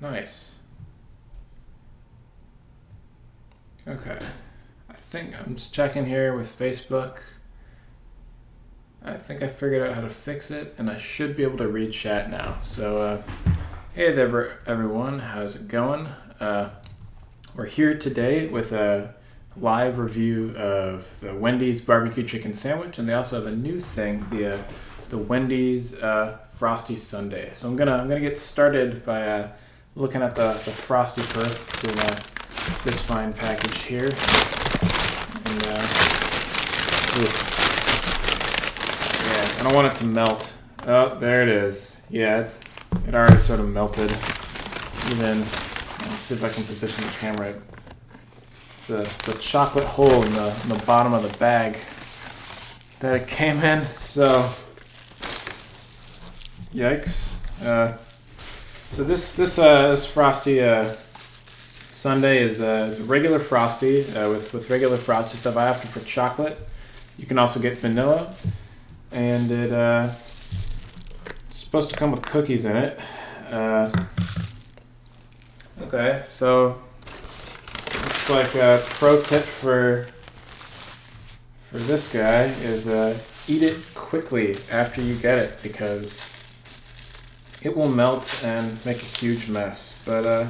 Nice. Okay. I think I'm just checking here with Facebook. I think I figured out how to fix it, and I should be able to read chat now. So, hey there, everyone. How's it going? We're here today with a live review of the Wendy's barbecue chicken sandwich, and they also have a new thing, the Wendy's Frosty Sundae. So I'm gonna get started by looking at the Frosty first in this fine package here, and yeah, I don't want it to melt. Oh, there it is. Yeah, it already sort of melted. Even let's see if I can position the camera. It's a chocolate hole in the bottom of the bag that it came in. So, yikes. So this Frosty Sundae is a regular Frosty with regular Frosty stuff. I opted for chocolate. You can also get vanilla, and it's supposed to come with cookies in it. Okay, so looks like a pro tip for this guy is eat it quickly after you get it, because it will melt and make a huge mess. But I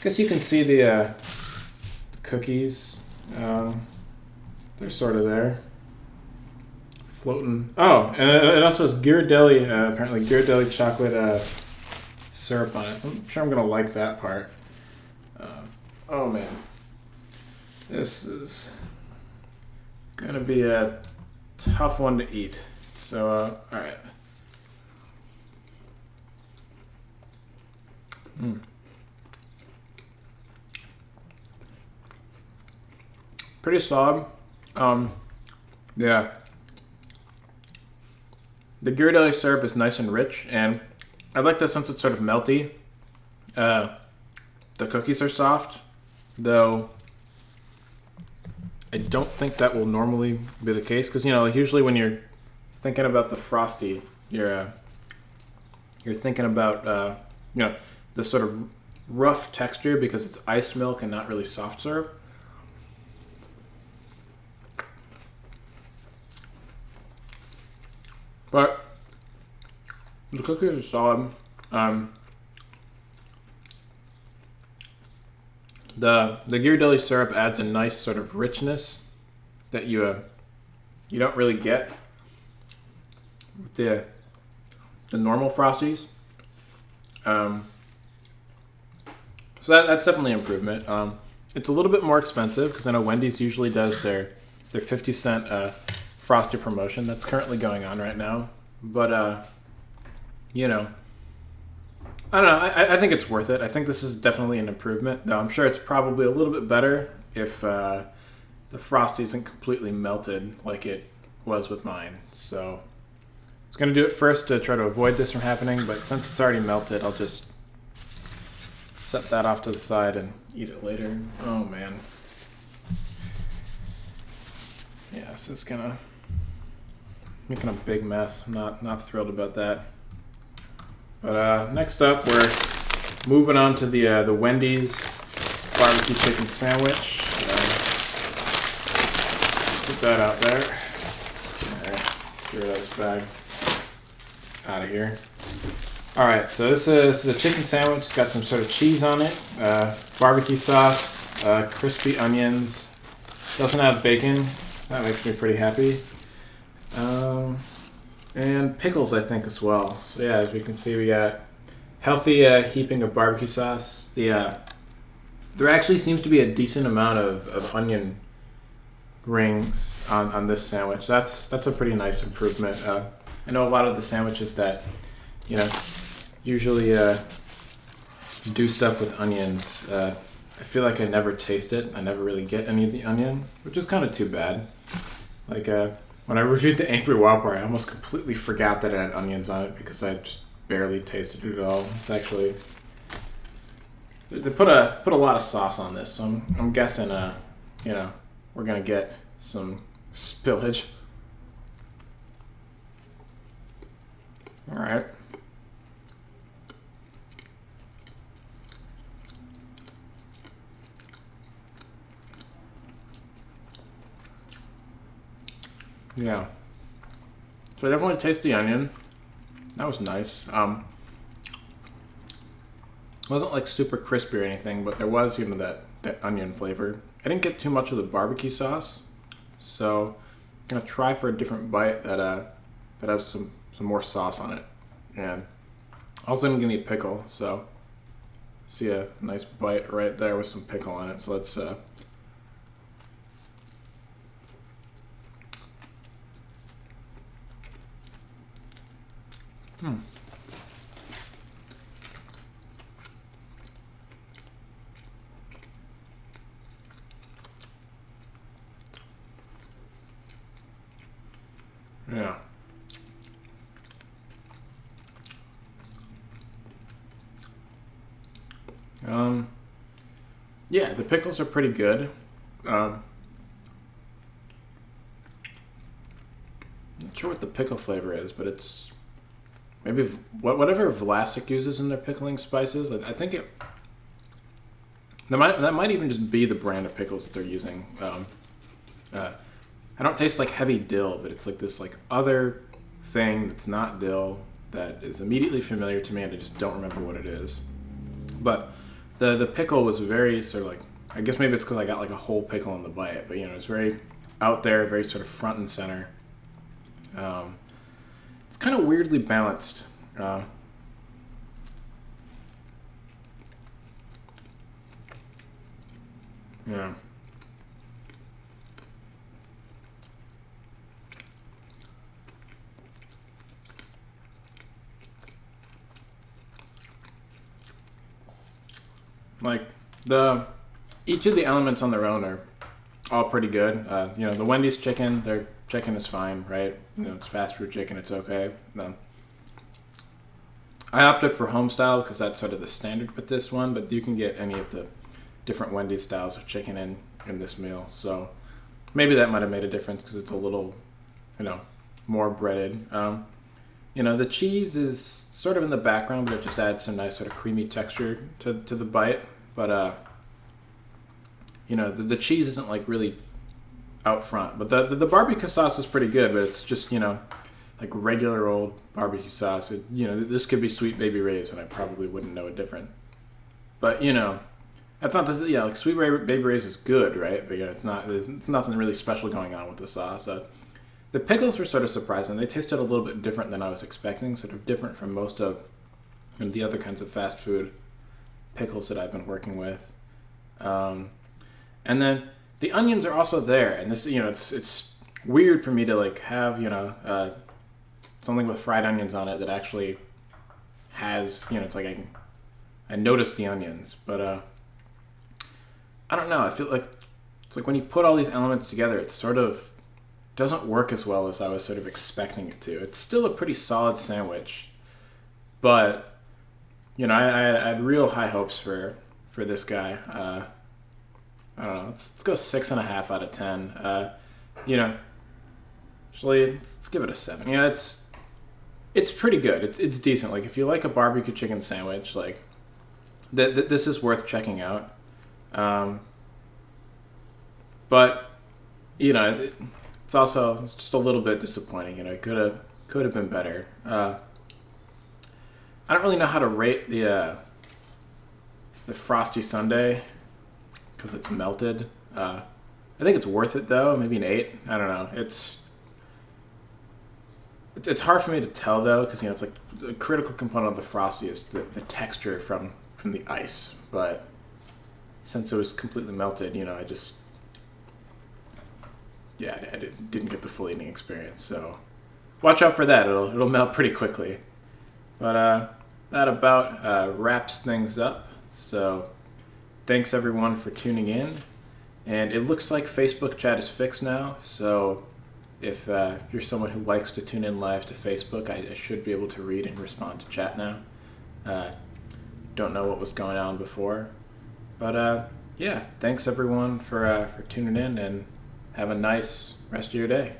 guess you can see the cookies. They're sort of there, floating. Oh, and it also has Ghirardelli, apparently Ghirardelli chocolate syrup on it. So I'm sure I'm gonna like that part. Oh man, this is gonna be a tough one to eat. So all right. Pretty solid. Yeah. The Ghirardelli syrup is nice and rich, and I like that since it's sort of melty. The cookies are soft, though I don't think that will normally be the case, because like usually when you're thinking about the Frosty, you're thinking about the sort of rough texture because it's iced milk and not really soft syrup. But the cookies are solid. The Ghirardelli syrup adds a nice sort of richness that you don't really get with the normal Frosties. So that's definitely an improvement. It's a little bit more expensive because I know Wendy's usually does their 50-cent Frosty promotion that's currently going on right now. But I don't know. I think it's worth it. I think this is definitely an improvement, though I'm sure it's probably a little bit better if the Frosty isn't completely melted like it was with mine. So I was going to do it first to try to avoid this from happening, but since it's already melted, I'll just set that off to the side and eat it later. Oh, man. Yeah, this is making a big mess. I'm not thrilled about that. But next up, we're moving on to the Wendy's barbecue chicken sandwich. Put that out there. Alright, get rid of this bag. Out of here. Alright, so this is a chicken sandwich. It's got some sort of cheese on it, barbecue sauce, crispy onions. Doesn't have bacon. That makes me pretty happy. And pickles, I think, as well. So yeah, as we can see, we got healthy heaping of barbecue sauce. There actually seems to be a decent amount of onion rings on this sandwich. That's a pretty nice improvement. I know a lot of the sandwiches that usually do stuff with onions. I feel like I never taste it. I never really get any of the onion, which is kind of too bad. Like when I reviewed the Angry Whopper, I almost completely forgot that it had onions on it because I just barely tasted it at all. It's actually they put a lot of sauce on this, so I'm guessing we're gonna get some spillage. All right. Yeah. So I definitely taste the onion. That was nice. It wasn't like super crispy or anything, but there was, that onion flavor. I didn't get too much of the barbecue sauce, so I'm gonna try for a different bite that has some more sauce on it. And also I'm gonna need pickle, so see a nice bite right there with some pickle on it. So let's yeah. Um, yeah, the pickles are pretty good. Um, Not sure what the pickle flavor is, but it's maybe whatever Vlasic uses in their pickling spices. I think that might even just be the brand of pickles that they're using. I don't taste like heavy dill, but it's like this like other thing that's not dill that is immediately familiar to me, and I just don't remember what it is. But the pickle was very sort of like, I guess maybe it's because I got like a whole pickle in the bite, but it's very out there, very sort of front and center. It's kind of weirdly balanced. Yeah. Like the each of the elements on their own are all pretty good. The Wendy's chicken, their chicken is fine, right? It's fast food chicken, it's okay. I opted for home style because that's sort of the standard with this one, but you can get any of the different Wendy's styles of chicken in this meal. So maybe that might have made a difference because it's a little, more breaded. The cheese is sort of in the background, but it just adds some nice sort of creamy texture to the bite. But the cheese isn't like really out front. But the barbecue sauce is pretty good, but it's just like regular old barbecue sauce. This could be Sweet Baby Ray's, and I probably wouldn't know it different. But that's not to like Sweet Baby Ray's is good, right? But it's not. There's nothing really special going on with the sauce. The pickles were sort of surprising. They tasted a little bit different than I was expecting. Sort of different from most of the other kinds of fast food pickles that I've been working with. And then the onions are also there, and this it's weird for me to like have something with fried onions on it that actually has it's like I noticed the onions, but I don't know. I feel like it's like when you put all these elements together, it sort of doesn't work as well as I was sort of expecting it to. It's still a pretty solid sandwich, but I had real high hopes for this guy. I don't know. Let's go 6.5 out of 10. Actually, let's give it a 7. It's pretty good. It's decent. Like if you like a barbecue chicken sandwich, like this is worth checking out. But it's just a little bit disappointing. It could have been better. I don't really know how to rate the Frosty Sundae because it's melted. I think it's worth it though. Maybe an 8. I don't know. It's hard for me to tell though because it's like a critical component of the Frosty is the texture from the ice. But since it was completely melted, I just I didn't get the full eating experience. So watch out for that. It'll melt pretty quickly. But that about wraps things up. So thanks everyone for tuning in. And it looks like Facebook chat is fixed now. So if you're someone who likes to tune in live to Facebook, I should be able to read and respond to chat now. Don't know what was going on before. But thanks everyone for tuning in, and have a nice rest of your day.